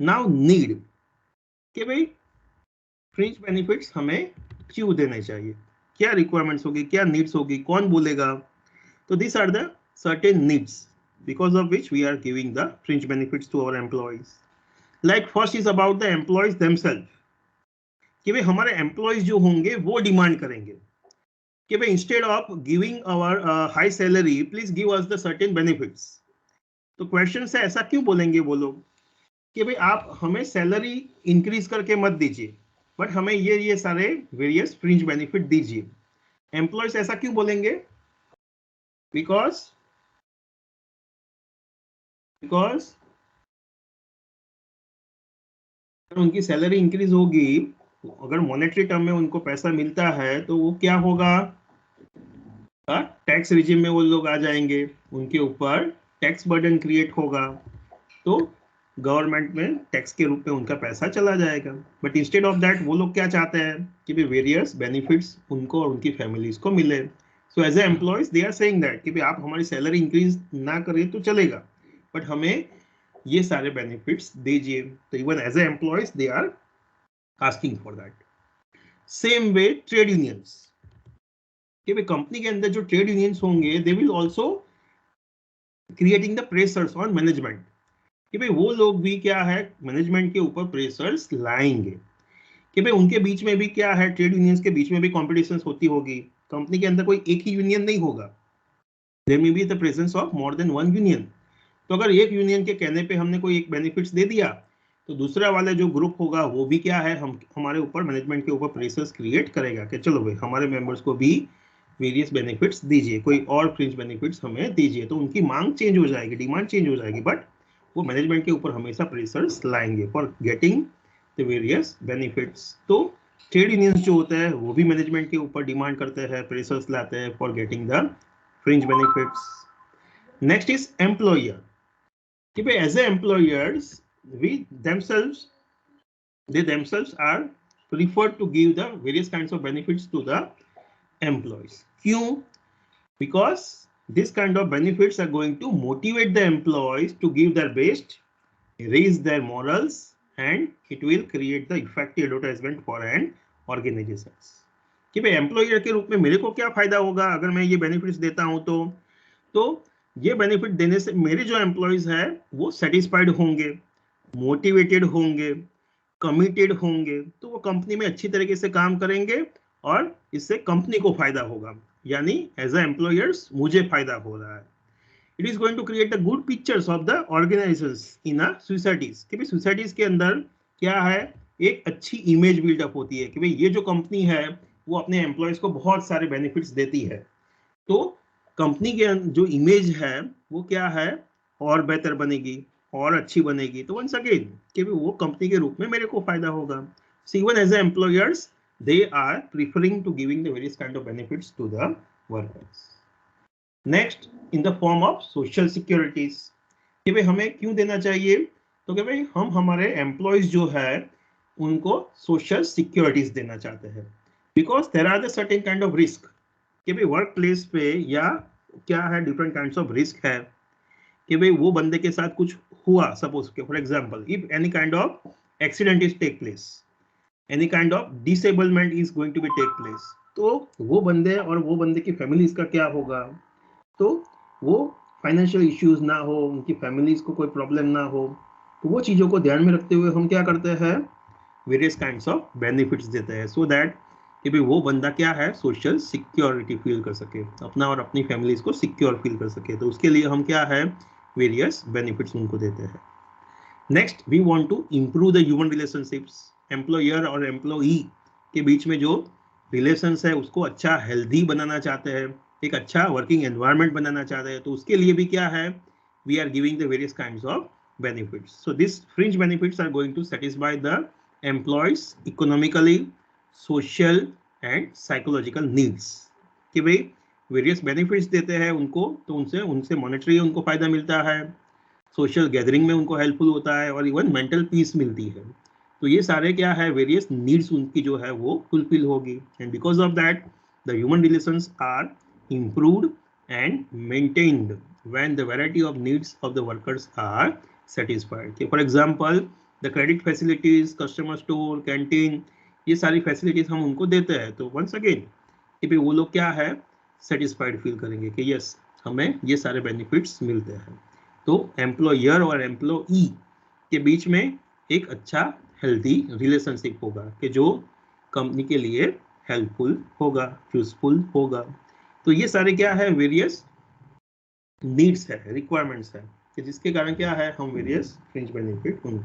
Now need कि भाई fringe benefits हमें क्यों देने चाहिए, क्या रिक्वायरमेंट्स होगी, क्या नीड्स होगी, कौन बोलेगा। तो this are the certain needs because of which we are giving the fringe benefits to our employees. Like first is about the employees themselves कि भाई हमारे एम्प्लॉयज जो होंगे वो डिमांड करेंगे कि भाई instead of giving our high salary please give us the certain benefits. तो क्वेश्चन से ऐसा क्यों बोलेंगे वो लोग कि भाई आप हमें सैलरी इंक्रीज करके मत दीजिए बट हमें ये सारे वेरियस फ्रिंज बेनिफिट दीजिए। एम्प्लॉयज ऐसा क्यों बोलेंगे? बिकॉज उनकी सैलरी इंक्रीज होगी, अगर मॉनेटरी टर्म में उनको पैसा मिलता है तो वो क्या होगा, टैक्स रिजिम में वो लोग आ जाएंगे, उनके ऊपर टैक्स बर्डन क्रिएट होगा, तो गवर्नमेंट में टैक्स के रूप में उनका पैसा चला जाएगा। बट इंस्टेड ऑफ दैट वो लोग क्या चाहते हैं कि भी वेरियस बेनिफिट्स उनको और उनकी फैमिलीज को मिले। So as a employees they are saying that कि भी आप हमारी सैलरी इंक्रीज ना करें तो चलेगा बट हमें ये सारे बेनिफिट्स दीजिए। तो even as a employees they are asking for that. Same way trade unions कि भाई कंपनी के अंदर जो ट्रेड यूनियंस होंगे they will also creating the pressures on management कि भाई वो लोग भी क्या है मैनेजमेंट के ऊपर प्रेशर्स लाएंगे कि भाई उनके बीच में भी क्या है, ट्रेड यूनियंस के बीच में भी कॉम्पिटिशन होती होगी। कंपनी के अंदर कोई एक ही यूनियन नहीं होगा, there may be the presence of more than one union. तो अगर एक यूनियन के कहने पे हमने कोई एक बेनिफिट्स दे दिया तो दूसरा वाला जो ग्रुप होगा वो भी क्या है हमारे ऊपर मैनेजमेंट के ऊपर प्रेशर्स क्रिएट करेगा कि चलो भाई हमारे मेंबर्स को भी वेरियस बेनिफिट्स दीजिए, कोई और फ्रिंज बेनिफिट्स हमें दीजिए। तो उनकी मांग चेंज हो जाएगी, डिमांड चेंज हो जाएगी बट वो मैनेजमेंट के ऊपर हमेशा प्रेशर्स लाएंगे for getting the various benefits. तो ट्रेड यूनियंस जो होते हैं वो भी मैनेजमेंट के ऊपर डिमांड करते हैं, प्रेशर्स लाते हैं for getting the fringe benefits. Next is employer कि भाई as a employers we themselves are preferred to give the various kinds of benefits to the employees. क्यों? Because this kind of benefits are going to motivate the employees to give their best, raise their morals, and it will create the effective advertisement for an organization. कि भाई employer के रूप में मेरे को क्या फायदा होगा अगर मैं ये बेनिफिट्स देता हूं तो ये बेनिफिट देने से मेरे जो एम्प्लॉयज है वो सेटिस्फाइड होंगे, मोटिवेटेड होंगे, कमिटेड होंगे, तो वो कंपनी में अच्छी तरीके से काम करेंगे और इससे कंपनी को फायदा होगा, यानी एज ए एम्प्लॉयर्स मुझे फायदा हो रहा है। It is going to create the good pictures of the organisations in a societies कि भाई सोसाइटीज के अंदर क्या है एक अच्छी इमेज बिल्डअप होती है कि भाई ये जो कंपनी है वो अपने एम्प्लॉयज को बहुत सारे बेनिफिट्स देती है, तो कंपनी के जो इमेज है वो क्या है और बेहतर बनेगी और अच्छी बनेगी। तो वंस अगेन कि वो कंपनी के रूप में मेरे को फायदा होगा। So even as a employers they are preferring to giving the various kind of benefits to the workers. Next in the form of social securities कि भाई हमें क्यों देना चाहिए, तो कि भाई हम हमारे एम्प्लॉयज जो है उनको सोशल सिक्योरिटीज देना चाहते हैं because there are the certain kind of risk कि भाई वर्क प्लेस पे या क्या है डिफरेंट काइंड्स ऑफ रिस्क है कि भाई वो बंदे के साथ कुछ हुआ, suppose for example if any kind of accident is take place, any kind of disablement is going to be take place, तो वो बंदे और वो बंदे की फैमिलीज का क्या होगा, तो वो फाइनेंशियल इश्यूज ना हो, उनकी फैमिलीज को कोई प्रॉब्लम ना हो, तो वो चीज़ों को ध्यान में रखते हुए हम क्या करते हैं वेरियस काइंड्स ऑफ बेनिफिट्स देते हैं सो दैट कि भाई वो बंदा क्या है सोशल सिक्योरिटी फील कर सके, अपना और अपनी फैमिलीज को सिक्योर फील कर सके। तो उसके लिए हम क्या है वेरियस बेनिफिट्स उनको देते हैं। Next we want to improve the human relationships, employer और एम्प्लॉई के बीच में जो रिलेशंस है उसको अच्छा हेल्दी बनाना चाहते हैं, एक अच्छा वर्किंग एनवायरनमेंट बनाना चाहते हैं। तो उसके लिए भी क्या है we are giving the various kinds of benefits. So this fringe benefits are going to satisfy the employees economically, social and psychological needs कि भाई वेरियस बेनिफिट्स देते हैं उनको तो उनसे मॉनेटरी उनको फायदा मिलता है, सोशल गैदरिंग में उनको हेल्पफुल होता है और इवन मेंटल पीस मिलती है। तो ये सारे क्या है वेरियस नीड्स उनकी जो है वो फुलफिल होगी and because of that the human relations are improved and maintained when the variety of needs of the workers are satisfied. For example, the credit facilities, customer store, canteen, ये सारी facilities हम उनको देते हैं। तो once again वो लोग क्या है, सेटिस्फाइड फील करेंगे कि यस हमें ये सारे बेनिफिट्स मिलते हैं। तो एम्प्लॉयर और एम्प्लॉई के बीच में एक अच्छा हेल्दी रिलेशनशिप होगा कि जो कंपनी के लिए हेल्पफुल होगा, यूजफुल होगा। तो ये सारे क्या है, वेरियस नीड्स है, रिक्वायरमेंट्स है कि जिसके कारण क्या है हम वेरियस फ्रिंज बेनिफिट उनको